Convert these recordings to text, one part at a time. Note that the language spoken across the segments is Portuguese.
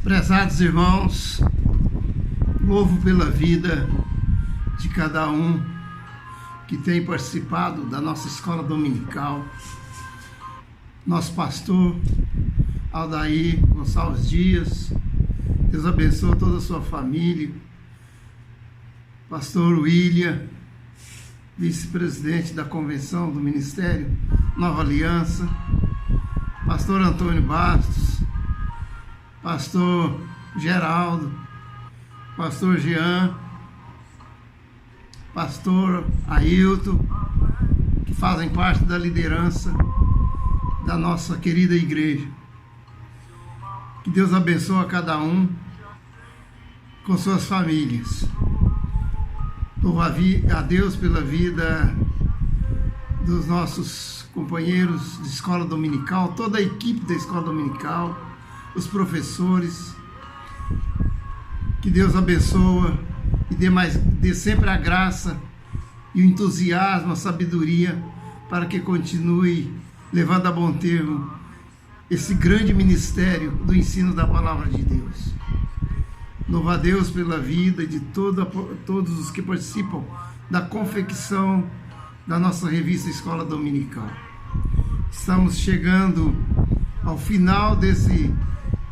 Prezados irmãos, louvo pela vida de cada um que tem participado da nossa escola dominical. Nosso pastor Aldair Gonçalves Dias, Deus abençoe toda a sua família. Pastor William, vice-presidente da convenção do Ministério Nova Aliança. Pastor Antônio Bastos, pastor Geraldo, pastor Jean, pastor Ailton, que fazem parte da liderança da nossa querida igreja. Que Deus abençoe a cada um com suas famílias. Louvo a Deus pela vida dos nossos companheiros de escola dominical, toda a equipe da escola dominical, os professores. Que Deus abençoe e dê sempre a graça e o entusiasmo, a sabedoria, para que continue levando a bom termo esse grande ministério do ensino da palavra de Deus. Louvo a Deus pela vida de todos os que participam da confecção da nossa revista Escola Dominical. Estamos chegando ao final desse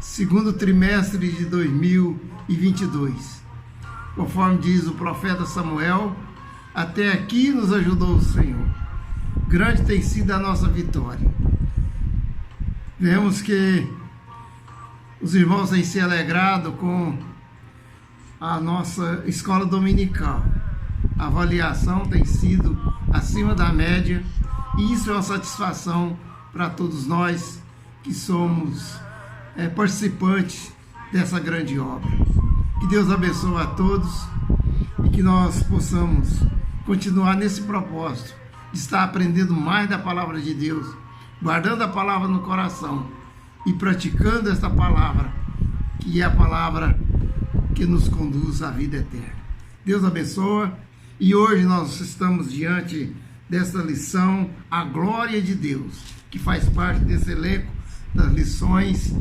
segundo trimestre de 2022. Conforme diz o profeta Samuel, até aqui nos ajudou o Senhor. Grande tem sido a nossa vitória. Vemos que os irmãos têm se alegrado com a nossa escola dominical. A avaliação tem sido acima da média e isso é uma satisfação para todos nós que somos participantes dessa grande obra. Que Deus abençoe a todos e que nós possamos continuar nesse propósito de estar aprendendo mais da palavra de Deus, guardando a palavra no coração e praticando esta palavra, que é a palavra que nos conduz à vida eterna. Deus abençoe. E hoje nós estamos diante desta lição, a glória de Deus, que faz parte desse elenco das lições,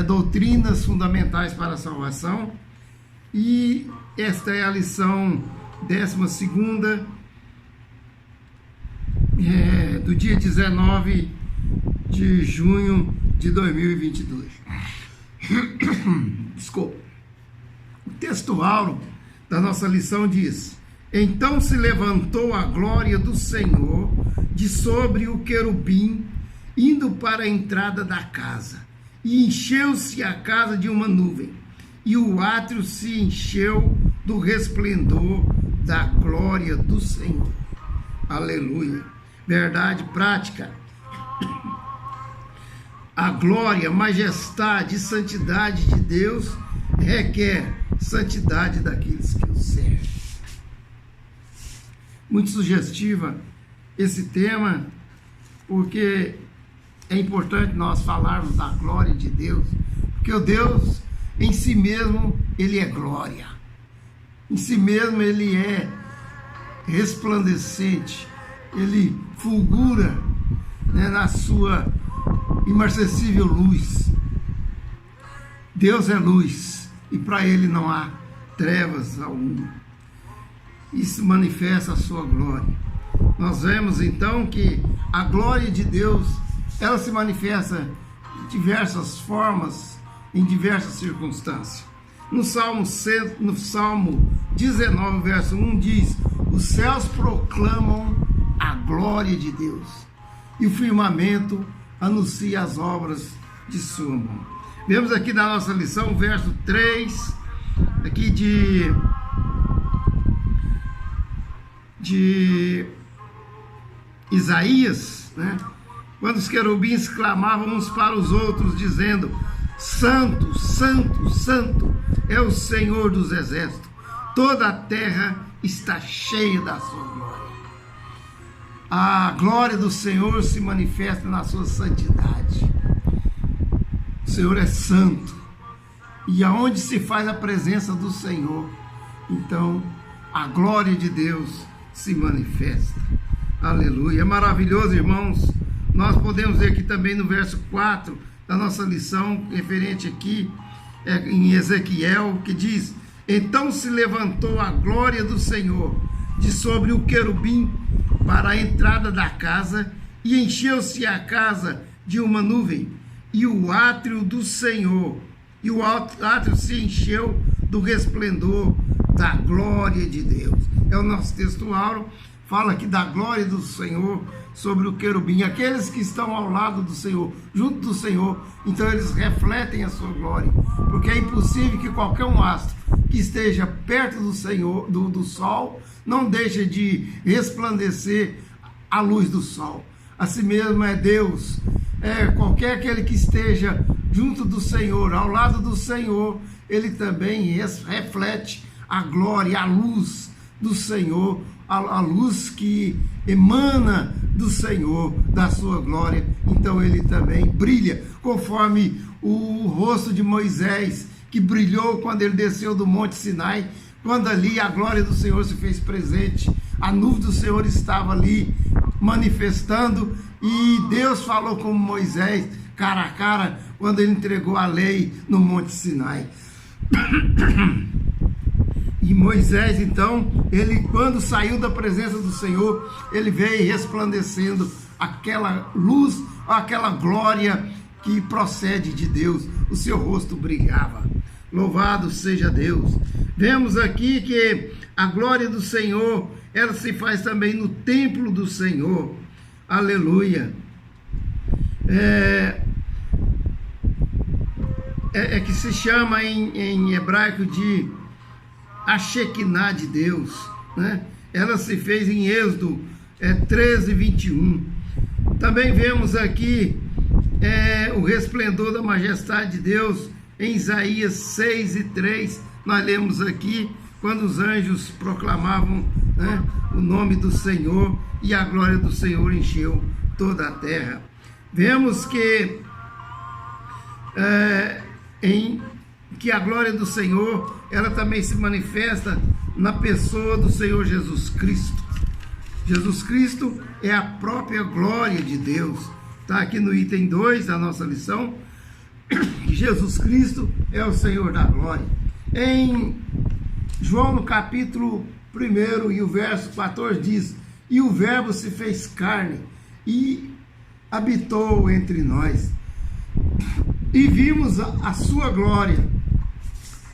doutrinas fundamentais para a salvação. E esta é a lição 12ª, do dia 19 de junho de 2022. Desculpa. O textual da nossa lição diz: então se levantou a glória do Senhor de sobre o querubim, indo para a entrada da casa, e encheu-se a casa de uma nuvem, e o átrio se encheu do resplendor da glória do Senhor. Aleluia. Verdade prática. A glória, majestade e santidade de Deus requer santidade daqueles que o servem. Muito sugestiva esse tema, porque é importante nós falarmos da glória de Deus, porque o Deus em si mesmo, ele é glória. Em si mesmo ele é resplandecente, ele fulgura, na sua imarcessível luz. Deus é luz e para ele não há trevas alguma. Isso manifesta a sua glória. Nós vemos então que a glória de Deus, ela se manifesta de diversas formas, em diversas circunstâncias. No Salmo 19, verso 1 diz: os céus proclamam a glória de Deus, e o firmamento anuncia as obras de sua mão. Vemos aqui na nossa lição o verso 3, aqui de Isaías, quando os querubins clamavam uns para os outros, dizendo: santo, santo, santo é o Senhor dos exércitos, toda a terra está cheia da sua glória. A glória do Senhor se manifesta na sua santidade. O Senhor é santo, e aonde se faz a presença do Senhor, então a glória de Deus se manifesta. Aleluia. É maravilhoso, irmãos. Nós podemos ver aqui também no verso 4 da nossa lição, referente aqui, em Ezequiel, que diz: então se levantou a glória do Senhor de sobre o querubim para a entrada da casa, e encheu-se a casa de uma nuvem, e o átrio do Senhor, e o átrio se encheu do resplendor da glória de Deus. É o nosso texto áureo, fala aqui da glória do Senhor sobre o querubim. Aqueles que estão ao lado do Senhor, junto do Senhor, então eles refletem a sua glória, porque é impossível que qualquer um astro que esteja perto do Senhor, do sol, não deixe de resplandecer a luz do sol. Assim mesmo é Deus. Qualquer aquele que esteja junto do Senhor, ao lado do Senhor, ele também reflete a glória, a luz do Senhor, a luz que emana do Senhor, da sua glória. Então ele também brilha, conforme o rosto de Moisés, que brilhou quando ele desceu do Monte Sinai, quando ali a glória do Senhor se fez presente, a nuvem do Senhor estava ali manifestando, e Deus falou com Moisés cara a cara quando ele entregou a lei no Monte Sinai. E Moisés, então, ele quando saiu da presença do Senhor, ele veio resplandecendo aquela luz, aquela glória que procede de Deus. O seu rosto brilhava. Louvado seja Deus. Vemos aqui que a glória do Senhor, ela se faz também no templo do Senhor. Aleluia. Que se chama em hebraico de a Shekinah de Deus, né? Ela se fez em Êxodo 13, 21. Também vemos aqui o resplendor da majestade de Deus em Isaías 6 e 3. Nós lemos aqui quando os anjos proclamavam, né, o nome do Senhor, e a glória do Senhor encheu toda a terra. Vemos que que a glória do Senhor, ela também se manifesta na pessoa do Senhor Jesus Cristo. Jesus Cristo é a própria glória de Deus. Está aqui no item 2 da nossa lição, que Jesus Cristo é o Senhor da glória. Em João, no capítulo 1 e o verso 14 diz: e o verbo se fez carne e habitou entre nós, e vimos a sua glória,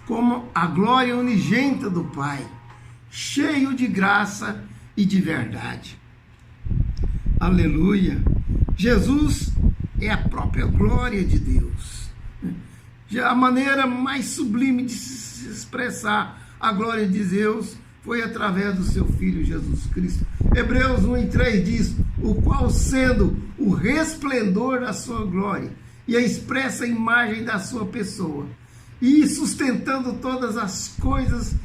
como a glória unigênita do Pai, cheio de graça e de verdade. Aleluia! Jesus é a própria glória de Deus. A maneira mais sublime de se expressar a glória de Deus foi através do seu Filho Jesus Cristo. Hebreus 1:3 diz: o qual, sendo o resplendor da sua glória e a expressa imagem da sua pessoa, e sustentando todas as coisas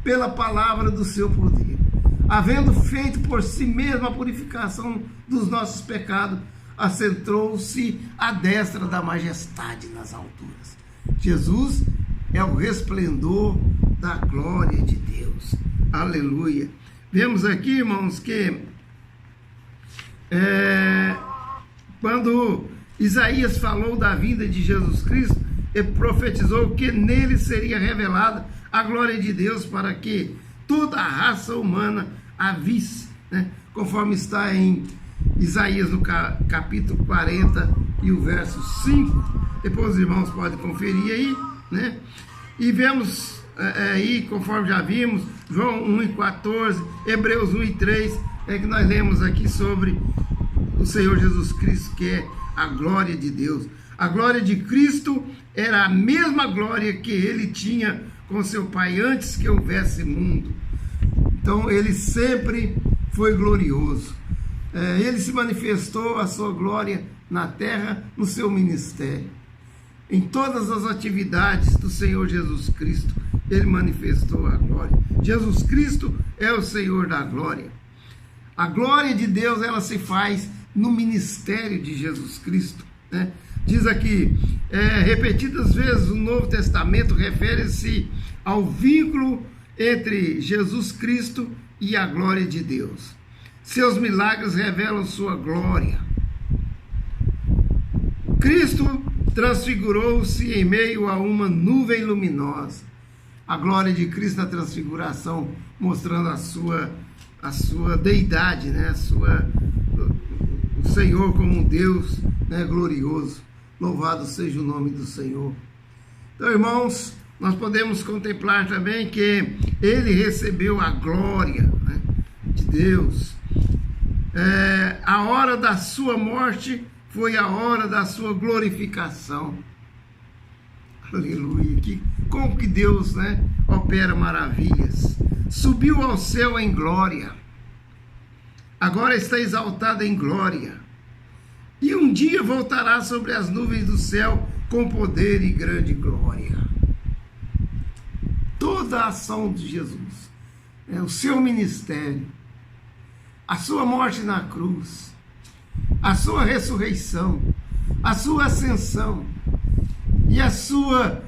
pela palavra do seu poder, havendo feito por si mesmo a purificação dos nossos pecados, assentou-se à destra da majestade nas alturas. Jesus é o resplendor da glória de Deus. Aleluia. Vemos aqui, irmãos, que quando Isaías falou da vinda de Jesus Cristo, ele profetizou que nele seria revelada a glória de Deus, para que toda a raça humana a visse, né? Conforme está em Isaías no capítulo 40 e o verso 5. Depois os irmãos podem conferir aí, né? E vemos aí, conforme já vimos, João 1:14, Hebreus 1:3, que nós lemos aqui sobre o Senhor Jesus Cristo, que é a glória de Deus. A glória de Cristo era a mesma glória que ele tinha com seu Pai antes que houvesse mundo. Então ele sempre foi glorioso. Ele se manifestou a sua glória na terra, no seu ministério. Em todas as atividades do Senhor Jesus Cristo, ele manifestou a glória. Jesus Cristo é o Senhor da glória. A glória de Deus, ela se faz no ministério de Jesus Cristo, né? Diz aqui, repetidas vezes o Novo Testamento refere-se ao vínculo entre Jesus Cristo e a glória de Deus. Seus milagres revelam sua glória. Cristo transfigurou-se em meio a uma nuvem luminosa. A glória de Cristo na transfiguração, mostrando a sua deidade, né? O Senhor como um Deus, né? Glorioso. Louvado seja o nome do Senhor. Então, irmãos, nós podemos contemplar também que ele recebeu a glória, né, de Deus. A hora da sua morte foi a hora da sua glorificação. Aleluia. Como que Deus, né, opera maravilhas. Subiu ao céu em glória. Agora está exaltado em glória. E um dia voltará sobre as nuvens do céu com poder e grande glória. Toda a ação de Jesus, o seu ministério, a sua morte na cruz, a sua ressurreição, a sua ascensão e a sua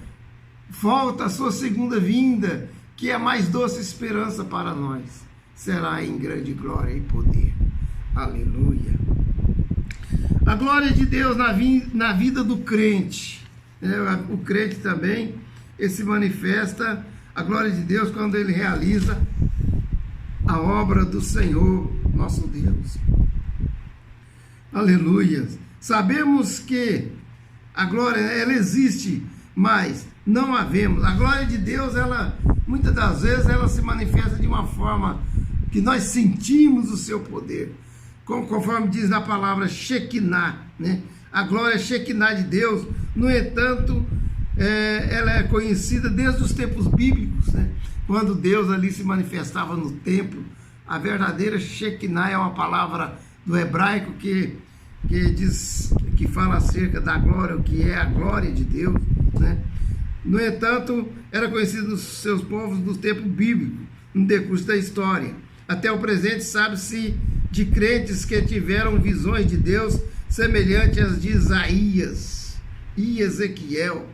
volta, a sua segunda vinda, que é a mais doce esperança para nós, será em grande glória e poder. Aleluia. A glória de Deus na vida do crente. O crente também, ele se manifesta a glória de Deus quando ele realiza a obra do Senhor, nosso Deus. Aleluia. Sabemos que a glória, ela existe, mas não a vemos. A glória de Deus, ela, muitas das vezes, ela se manifesta de uma forma que nós sentimos o seu poder. Conforme diz na palavra Shekinah, né? A glória Shekinah de Deus, no entanto, ela é conhecida desde os tempos bíblicos, né? Quando Deus ali se manifestava no templo. A verdadeira Shekinah é uma palavra do hebraico que fala acerca da glória, o que é a glória de Deus, né? No entanto, era conhecido nos seus povos no tempo bíblico, no decurso da história. Até o presente sabe-se de crentes que tiveram visões de Deus semelhantes às de Isaías e Ezequiel.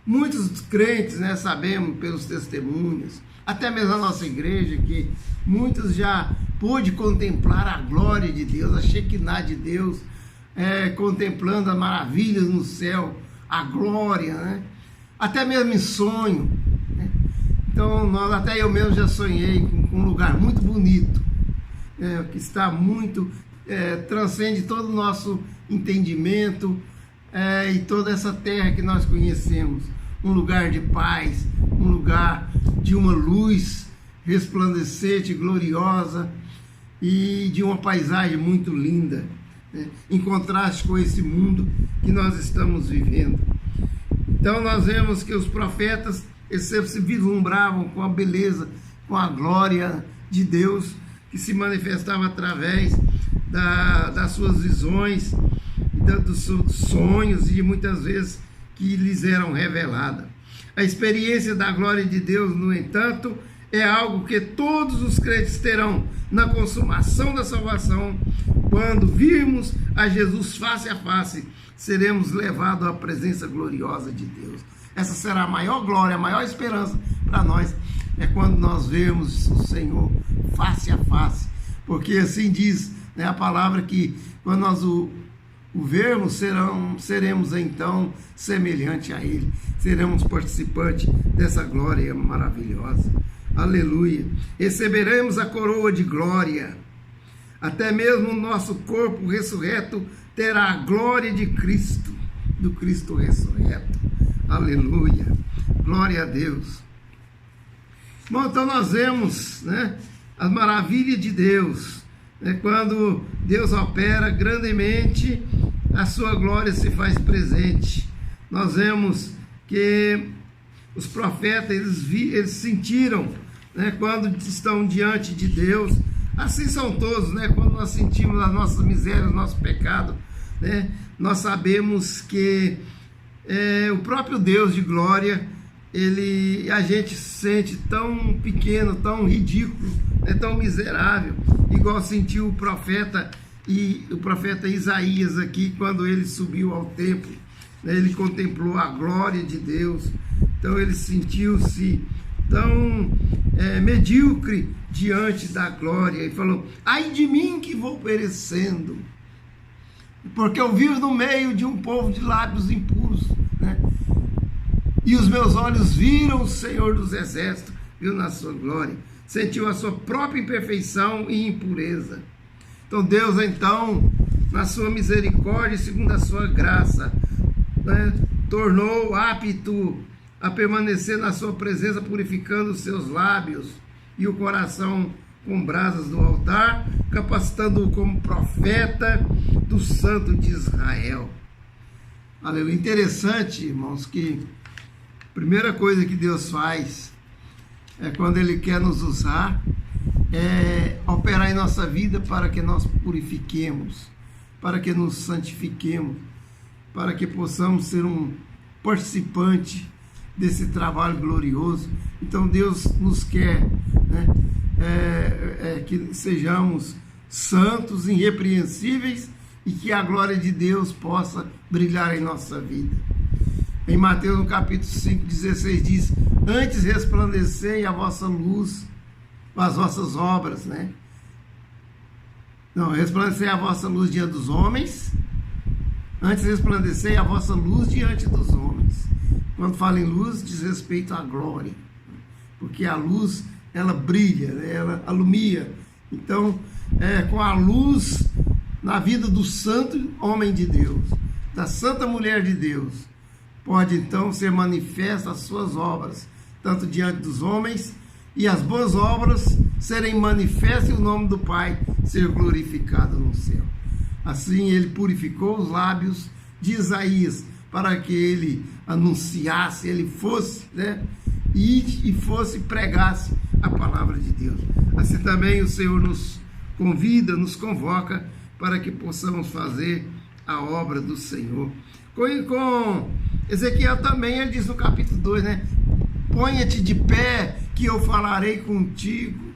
Muitos crentes, né, sabemos pelos testemunhos, até mesmo a nossa igreja, que muitos já pôde contemplar a glória de Deus, a Shekinah de Deus, contemplando as maravilhas no céu, a glória, né? Até mesmo em sonho, né? Então, até eu mesmo já sonhei com um lugar muito bonito, que está muito, transcende todo o nosso entendimento, e toda essa terra que nós conhecemos. Um lugar de paz, um lugar de uma luz resplandecente, gloriosa, e de uma paisagem muito linda, né? Em contraste com esse mundo que nós estamos vivendo. Então nós vemos que os profetas, eles sempre se vislumbravam com a beleza, com a glória de Deus, que se manifestava através das suas visões, dos seus sonhos, e muitas vezes que lhes eram reveladas. A experiência da glória de Deus, no entanto, é algo que todos os crentes terão na consumação da salvação. Quando virmos a Jesus face a face, seremos levados à presença gloriosa de Deus. Essa será a maior glória, a maior esperança para nós, é quando nós vemos o Senhor face a face, porque assim diz, né, a palavra, que quando nós o vermos, seremos então semelhante a Ele, seremos participantes dessa glória maravilhosa. Aleluia. Receberemos a coroa de glória. Até mesmo o nosso corpo ressurreto terá a glória de Cristo, do Cristo ressurreto. Aleluia. Glória a Deus. Bom, então nós vemos, né, as maravilhas de Deus, né, quando Deus opera grandemente, a sua glória se faz presente. Nós vemos que os profetas, eles sentiram, né, quando estão diante de Deus. Assim são todos, né? Quando nós sentimos as nossas misérias, o nosso pecado, né, nós sabemos que o próprio Deus de glória, a gente se sente tão pequeno, tão ridículo, né, tão miserável, igual sentiu o profeta Isaías aqui, quando ele subiu ao templo, né, ele contemplou a glória de Deus. Então ele sentiu-se tão medíocre diante da glória, e falou: ai de mim que vou perecendo, porque eu vivo no meio de um povo de lábios impuros, E os meus olhos viram o Senhor dos Exércitos, viu na sua glória, sentiu a sua própria imperfeição e impureza. Então Deus, então, na sua misericórdia, segundo a sua graça, né, tornou apto a permanecer na sua presença, purificando os seus lábios e o coração com brasas do altar, capacitando-o como profeta do Santo de Israel. Aleluia. Interessante, irmãos, que a primeira coisa que Deus faz é quando Ele quer nos usar, é operar em nossa vida para que nós purifiquemos, para que nos santifiquemos, para que possamos ser um participante desse trabalho glorioso. Então Deus nos quer, né, que sejamos santos, irrepreensíveis, e que a glória de Deus possa brilhar em nossa vida. Em Mateus, no capítulo 5:16 diz: antes resplandecei a vossa luz, as vossas obras, né? Não, resplandecei a vossa luz diante dos homens, antes resplandecei a vossa luz diante dos homens. Quando fala em luz, diz respeito à glória, porque a luz, ela brilha, né? Ela alumia. Então, com a luz na vida do santo homem de Deus, da santa mulher de Deus, pode então ser manifesta as suas obras, tanto diante dos homens, e as boas obras serem manifestas e o nome do Pai ser glorificado no céu. Assim ele purificou os lábios de Isaías, para que ele anunciasse, ele fosse, né, e fosse pregasse a palavra de Deus. Assim também o Senhor nos convida, nos convoca para que possamos fazer a obra do Senhor. Com Ezequiel também, ele diz no capítulo 2, né? Ponha-te de pé, que eu falarei contigo.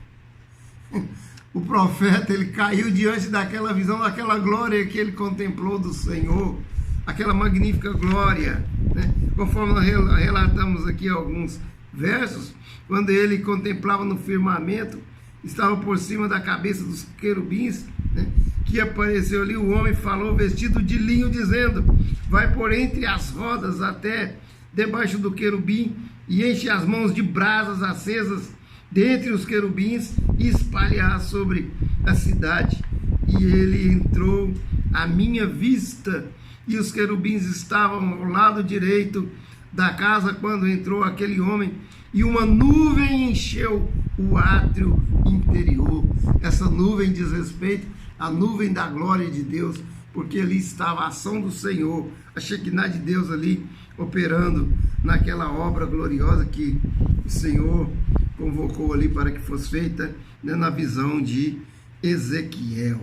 O profeta, ele caiu diante daquela visão, daquela glória que ele contemplou do Senhor, aquela magnífica glória, né? Conforme nós relatamos aqui alguns versos, quando ele contemplava no firmamento, estava por cima da cabeça dos querubins, né, que apareceu ali, o homem falou vestido de linho, dizendo: vai por entre as rodas até debaixo do querubim, e enche as mãos de brasas acesas dentre os querubins, e espalhar sobre a cidade. E ele entrou à minha vista, e os querubins estavam ao lado direito da casa quando entrou aquele homem, e uma nuvem encheu o átrio interior. Essa nuvem diz respeito à nuvem da glória de Deus, porque ali estava a ação do Senhor, a Shekinah de Deus ali operando naquela obra gloriosa que o Senhor convocou ali para que fosse feita, né, na visão de Ezequiel.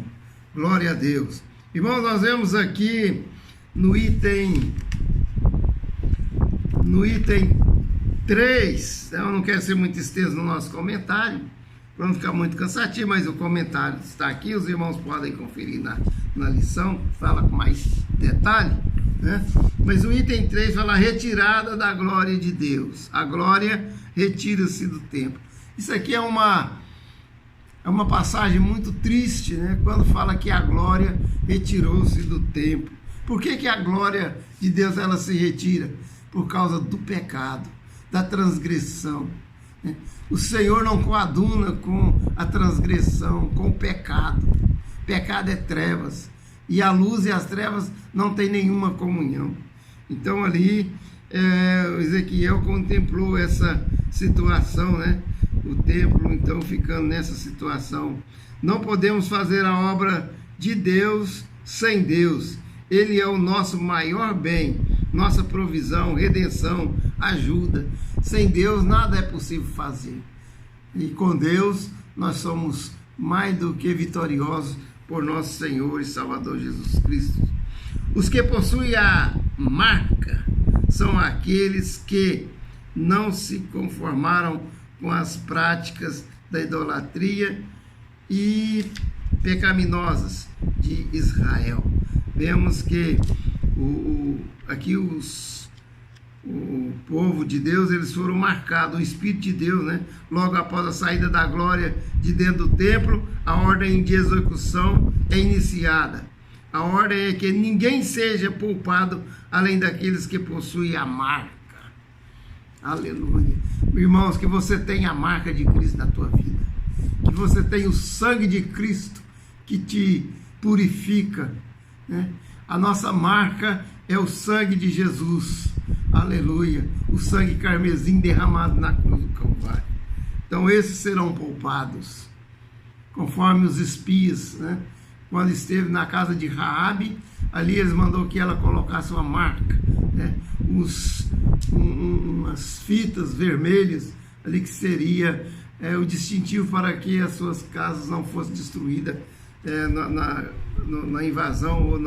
Glória a Deus. Irmãos, nós vemos aqui no item 3, eu não quero ser muito extenso no nosso comentário, para não ficar muito cansativo, mas o comentário está aqui, os irmãos podem conferir na lição, fala com mais detalhe, né? Mas o item 3 fala: retirada da glória de Deus. A glória retira-se do templo. Isso aqui é uma passagem muito triste, né? Quando fala que a glória retirou-se do templo. Por que a glória de Deus ela se retira? Por causa do pecado, da transgressão. O Senhor não coaduna com a transgressão, com o pecado. Pecado é trevas, e a luz e as trevas não têm nenhuma comunhão. Então ali Ezequiel contemplou essa situação, né? O templo então ficando nessa situação. Não podemos fazer a obra de Deus sem Deus. Ele é o nosso maior bem, nossa provisão, redenção, ajuda. Sem Deus nada é possível fazer. E com Deus nós somos mais do que vitoriosos por nosso Senhor e Salvador Jesus Cristo. Os que possuem a marca são aqueles que não se conformaram com as práticas da idolatria e pecaminosas de Israel. Vemos que aqui o povo de Deus, eles foram marcados, o Espírito de Deus, né? Logo após a saída da glória de dentro do templo, a ordem de execução é iniciada. A ordem é que ninguém seja poupado além daqueles que possuem a marca. Aleluia. Irmãos, que você tenha a marca de Cristo na tua vida. Que você tenha o sangue de Cristo que te purifica, né? A nossa marca é o sangue de Jesus. Aleluia. O sangue carmesim derramado na cruz do Calvário. Então esses serão poupados. Conforme os espias, né? Quando esteve na casa de Raabe, ali eles mandou que ela colocasse uma marca, né? Umas fitas vermelhas ali que seria o distintivo para que as suas casas não fossem destruídas na invasão ou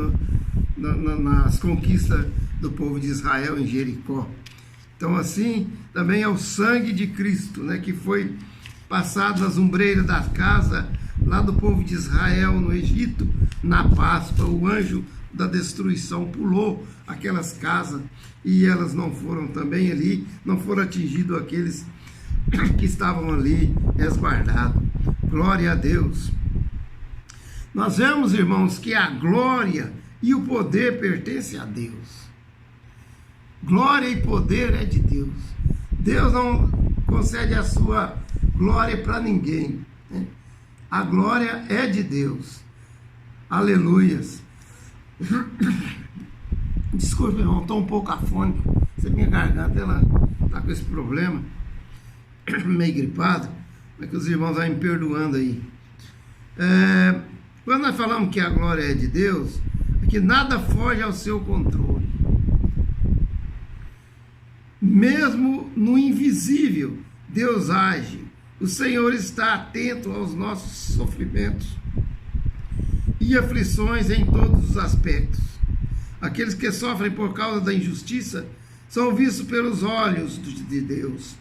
nas conquistas do povo de Israel em Jericó. Então assim também é o sangue de Cristo, né, que foi passado nas ombreiras da casa lá do povo de Israel no Egito, na Páscoa. O anjo da destruição pulou aquelas casas e elas não foram também ali, não foram atingidos aqueles que estavam ali resguardados. Glória a Deus. Nós vemos, irmãos, que a glória e o poder pertencem a Deus. Glória e poder é de Deus. Deus não concede a sua glória para ninguém, né? A glória é de Deus. Aleluias. Desculpa, irmão, estou um pouco afônico. Minha garganta está com esse problema, meio gripado, mas que os irmãos vão me perdoando aí. Quando nós falamos que a glória é de Deus, é que nada foge ao seu controle. Mesmo no invisível, Deus age. O Senhor está atento aos nossos sofrimentos e aflições em todos os aspectos. Aqueles que sofrem por causa da injustiça são vistos pelos olhos de Deus.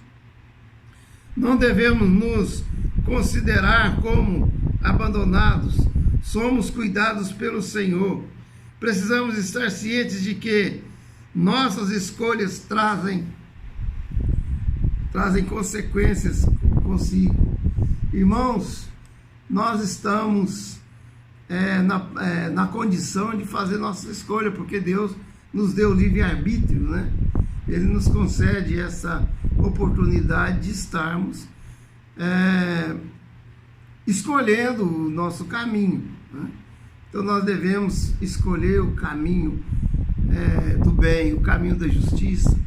Não devemos nos considerar como abandonados. Somos cuidados pelo Senhor. Precisamos estar cientes de que nossas escolhas trazem consequências consigo. Irmãos, nós estamos na condição de fazer nossa escolha, porque Deus nos deu livre-arbítrio, né? Ele nos concede essa oportunidade de estarmos escolhendo o nosso caminho, né? Então nós devemos escolher o caminho do bem, o caminho da justiça,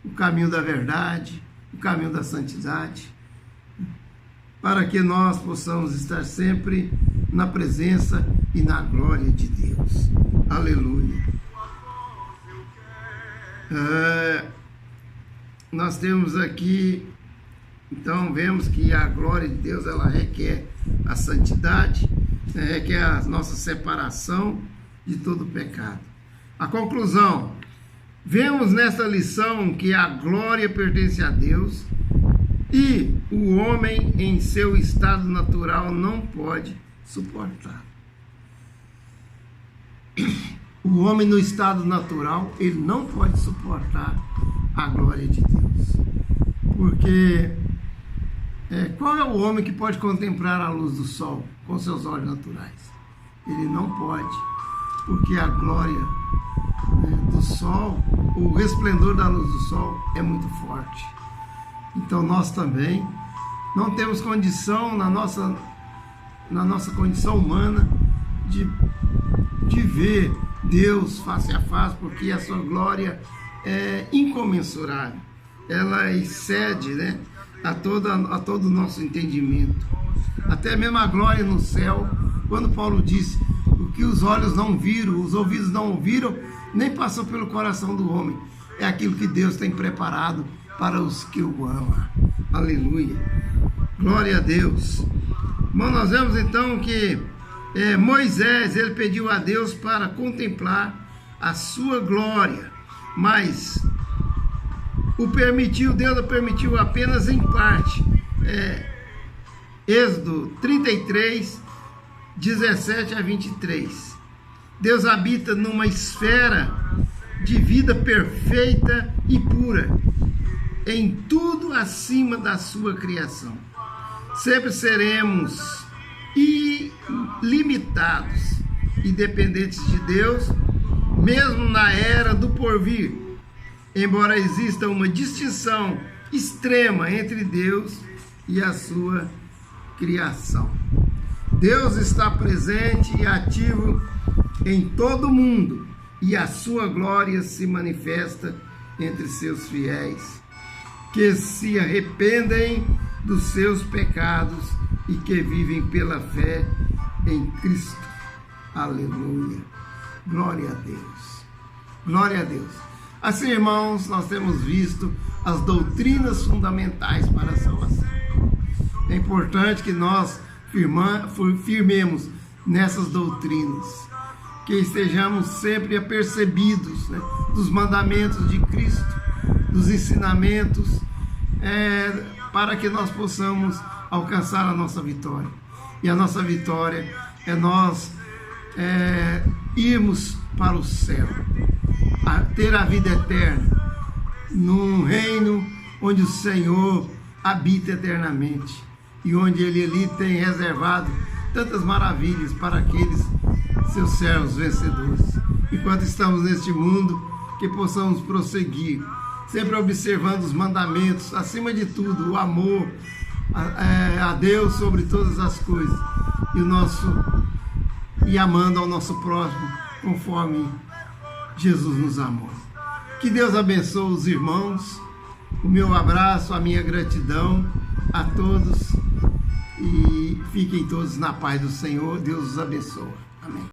o caminho da verdade, o caminho da santidade, para que nós possamos estar sempre na presença e na glória de Deus. Aleluia. Nós temos aqui, então vemos que a glória de Deus, ela requer a santidade, requer a nossa separação de todo pecado. A conclusão: vemos nesta lição que a glória pertence a Deus e o homem em seu estado natural não pode suportar. O homem no estado natural, ele não pode suportar a glória de Deus. Porque qual é o homem que pode contemplar a luz do sol com seus olhos naturais? Ele não pode, porque a glória do sol, o resplendor da luz do sol é muito forte. Então nós também não temos condição na nossa condição humana de ver Deus face a face, porque a sua glória é incomensurável. Ela excede, né, a todo o nosso entendimento. Até mesmo a glória no céu, quando Paulo disse: o que os olhos não viram, os ouvidos não ouviram, nem passou pelo coração do homem, é aquilo que Deus tem preparado para os que o amam. Aleluia. Glória a Deus. Bom, nós vemos então que Moisés, ele pediu a Deus para contemplar a sua glória, mas Deus o permitiu apenas em parte. Êxodo 33, 17 a 23. Deus habita numa esfera de vida perfeita e pura, em tudo acima da sua criação. Sempre seremos ilimitados e dependentes de Deus, mesmo na era do porvir. embora exista uma distinção extrema entre Deus e a sua criação. Deus está presente e ativo em todo o mundo, e a sua glória se manifesta entre seus fiéis, que se arrependem dos seus pecados e que vivem pela fé em Cristo. Aleluia. Glória a Deus. Glória a Deus. Assim, irmãos, nós temos visto as doutrinas fundamentais para a salvação. É importante que nós firmemos nessas doutrinas, que estejamos sempre apercebidos, né, dos mandamentos de Cristo, dos ensinamentos, para que nós possamos alcançar a nossa vitória. E a nossa vitória é nós irmos para o céu, ter a vida eterna, num reino onde o Senhor habita eternamente e onde Ele ali tem reservado tantas maravilhas para aqueles seus servos vencedores. Enquanto estamos neste mundo, que possamos prosseguir, sempre observando os mandamentos, acima de tudo, o amor a Deus sobre todas as coisas, e amando ao nosso próximo, conforme Jesus nos amou. Que Deus abençoe os irmãos, o meu abraço, a minha gratidão a todos, e fiquem todos na paz do Senhor. Deus os abençoe. Amém.